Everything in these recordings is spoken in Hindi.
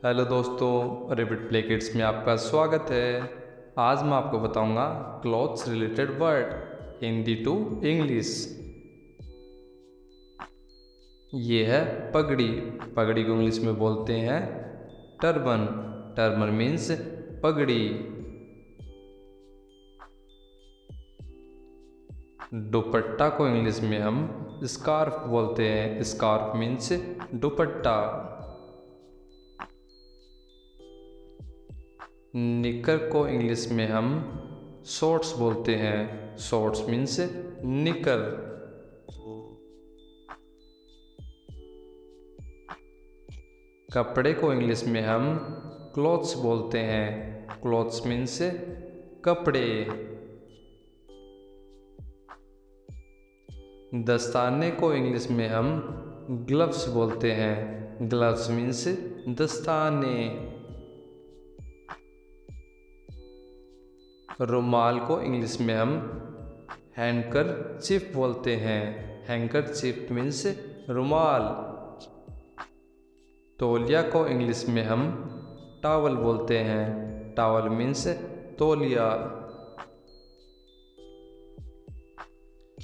हेलो दोस्तों, रेबिट प्ले किड्स में आपका स्वागत है। आज मैं आपको बताऊंगा clothes related word Hindi to English. ये है पगड़ी। पगड़ी को इंग्लिश में बोलते हैं टर्बन। टर्बन मीन्स पगड़ी। दुपट्टा को इंग्लिश में हम स्कार्फ बोलते हैं। स्कार्फ मीन्स दुपट्टा। निकर को इंग्लिश में हम शॉर्ट्स बोलते हैं। शॉर्ट्स मीन्स निकर। कपड़े को इंग्लिश में हम क्लॉथ्स बोलते हैं। क्लॉथ्स मीन्स कपड़े। दस्ताने को इंग्लिश में हम ग्लव्स बोलते हैं। ग्लव्स मीन्स दस्ताने। रुमाल को इंग्लिश में हम हैंकरचीफ बोलते हैं। हैंकरचीफ मीन्स रुमाल। तौलिया को इंग्लिश में हम टॉवल बोलते हैं। टॉवल मीन्स तौलिया।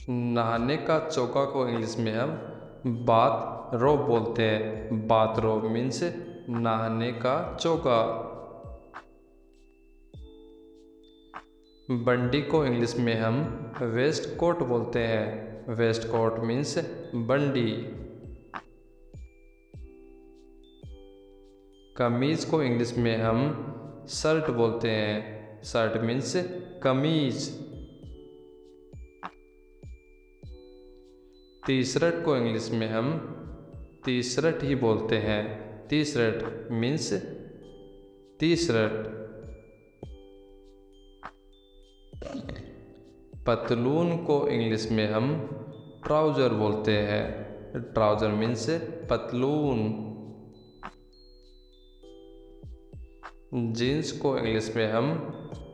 नहाने का चौका को इंग्लिश में हम बाथ रोब बोलते हैं। बाथ रोब मीन्स नहाने का चौका। बंडी को इंग्लिश में हम वेस्ट कोट बोलते हैं। वेस्ट कोट मीन्स बंडी। कमीज को इंग्लिश में हम शर्ट बोलते हैं। शर्ट मीन्स कमीज। टी शर्ट को इंग्लिश में हम टी शर्ट ही बोलते हैं। T shirt means T shirt. पतलून को इंग्लिश में हम ट्राउज़र बोलते हैं। ट्राउज़र मीन्स पतलून। जीन्स को इंग्लिश में हम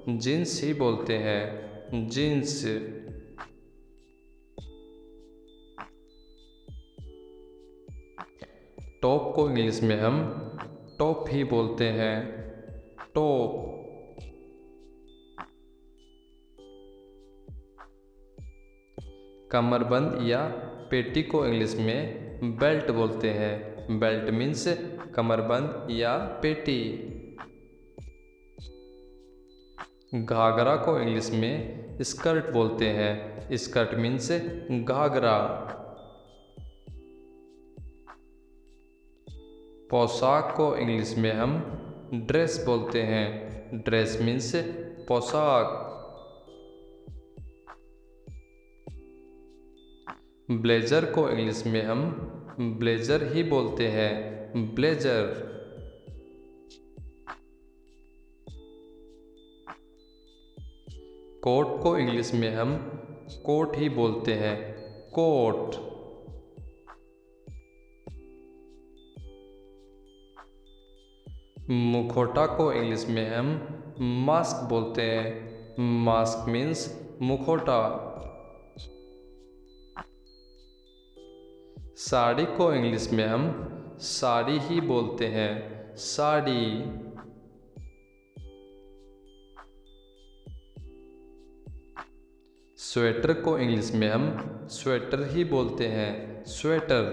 जीन्स ही बोलते हैं। जीन्स। टॉप को इंग्लिश में हम टॉप ही बोलते हैं। टॉप। कमरबंद या पेटी को इंग्लिश में बेल्ट बोलते हैं। बेल्ट मीन्स कमरबंद या पेटी। घाघरा को इंग्लिश में स्कर्ट बोलते हैं। स्कर्ट मीन्स घाघरा। पोशाक को इंग्लिश में हम ड्रेस बोलते हैं। ड्रेस मीन्स पोशाक। ब्लेजर को इंग्लिश में हम ब्लेजर ही बोलते हैं। ब्लेजर। कोट को इंग्लिश में हम कोट ही बोलते हैं। कोट। मुखौटा को इंग्लिश में हम मास्क बोलते हैं। मास्क मीन्स मुखौटा। साड़ी को इंग्लिश में हम साड़ी ही बोलते हैं। साड़ी। स्वेटर को इंग्लिश में हम स्वेटर ही बोलते हैं। स्वेटर।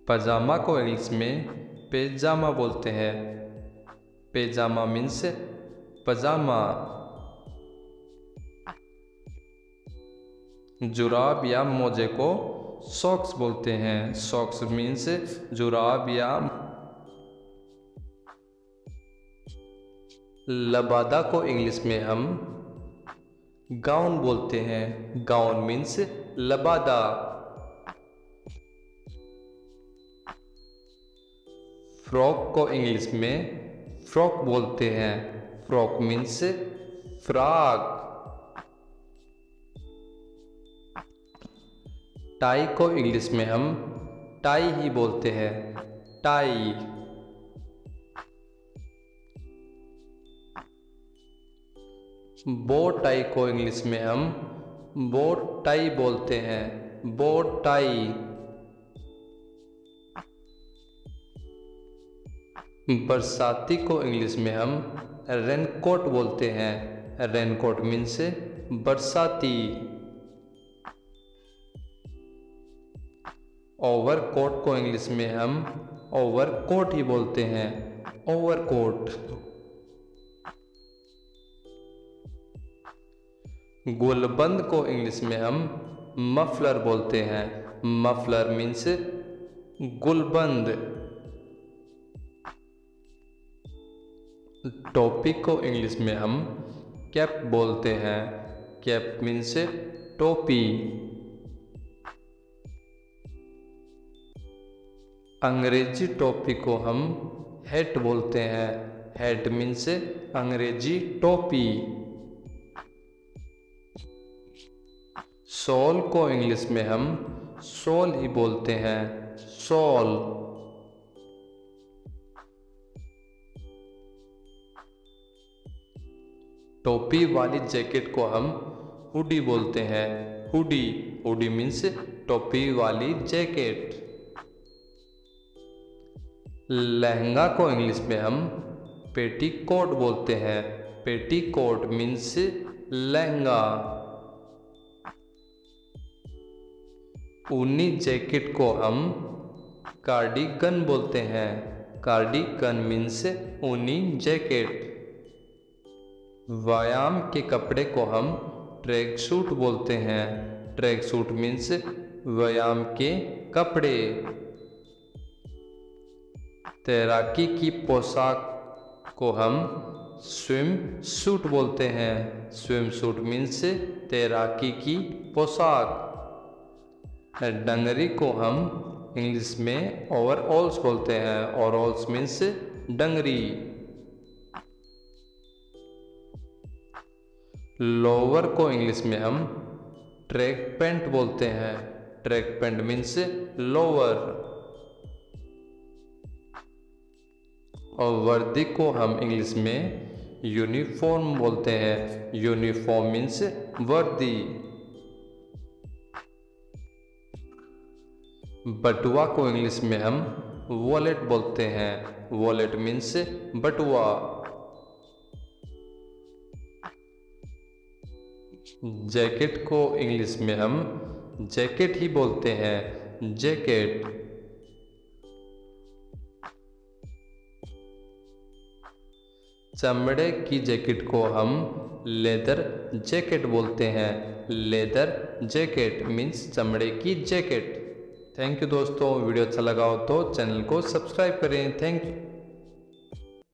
पजामा को इंग्लिश में पैजामा बोलते हैं। पैजामा मीन्स पजामा। जुराब या मोजे को सॉक्स बोलते हैं। सॉक्स मीन्स जुराब या। लबादा को इंग्लिश में हम गाउन बोलते हैं। गाउन मीन्स लबादा। फ्रॉक को इंग्लिश में फ्रॉक बोलते हैं। Frock means frock. टाई को इंग्लिश में हम टाई ही बोलते हैं। टाई। बो टाई को इंग्लिश में हम बो टाई बोलते हैं। बो टाई। बरसाती को इंग्लिश में हम रेनकोट बोलते हैं। रेनकोट मीन्स बरसाती। ओवरकोट को इंग्लिश में हम ओवरकोट ही बोलते हैं, ओवरकोट। गुलबंद को इंग्लिश में हम मफलर बोलते हैं। मफलर मीन्स गुलबंद। टोपी को इंग्लिश में हम कैप बोलते हैं। कैप मीन्स टोपी। अंग्रेजी टोपी को हम हैट बोलते हैं। हैट मीन्स अंग्रेजी टोपी। शॉल को इंग्लिश में हम शॉल ही बोलते हैं, शॉल। टोपी वाली जैकेट को हम हुडी बोलते हैं, हुडी। हुडी मीन्स टोपी वाली जैकेट। लहंगा को इंग्लिश में हम पेटीकोट बोलते हैं। Petticoat means lehenga. ऊनी जैकेट को हम कार्डिगन बोलते हैं। कार्डिगन मीन्स ऊनी जैकेट। व्यायाम के कपड़े को हम ट्रैक सूट बोलते हैं। ट्रैक सूट मीन्स व्यायाम के कपड़े। तैराकी की पोशाक को हम स्विम सूट बोलते हैं। स्विम सूट मीन्स तैराकी की पोशाक। डंगरी को हम इंग्लिश में ओवरऑल्स बोलते हैं। ओवरऑल्स मीन्स डंगरी। लोअर को इंग्लिश में हम ट्रैक पैंट बोलते हैं। Track pant means lower. और वर्दी को हम इंग्लिश में यूनिफॉर्म बोलते हैं। यूनिफॉर्म मीन्स वर्दी। बटुआ को इंग्लिश में हम वॉलेट बोलते हैं। वॉलेट मीन्स बटुआ। जैकेट को इंग्लिश में हम जैकेट ही बोलते हैं, जैकेट। चमड़े की जैकेट को हम लेदर जैकेट बोलते हैं। लेदर जैकेट मीन्स चमड़े की जैकेट। थैंक यू दोस्तों। वीडियो अच्छा लगा हो तो चैनल को सब्सक्राइब करें। Thank you.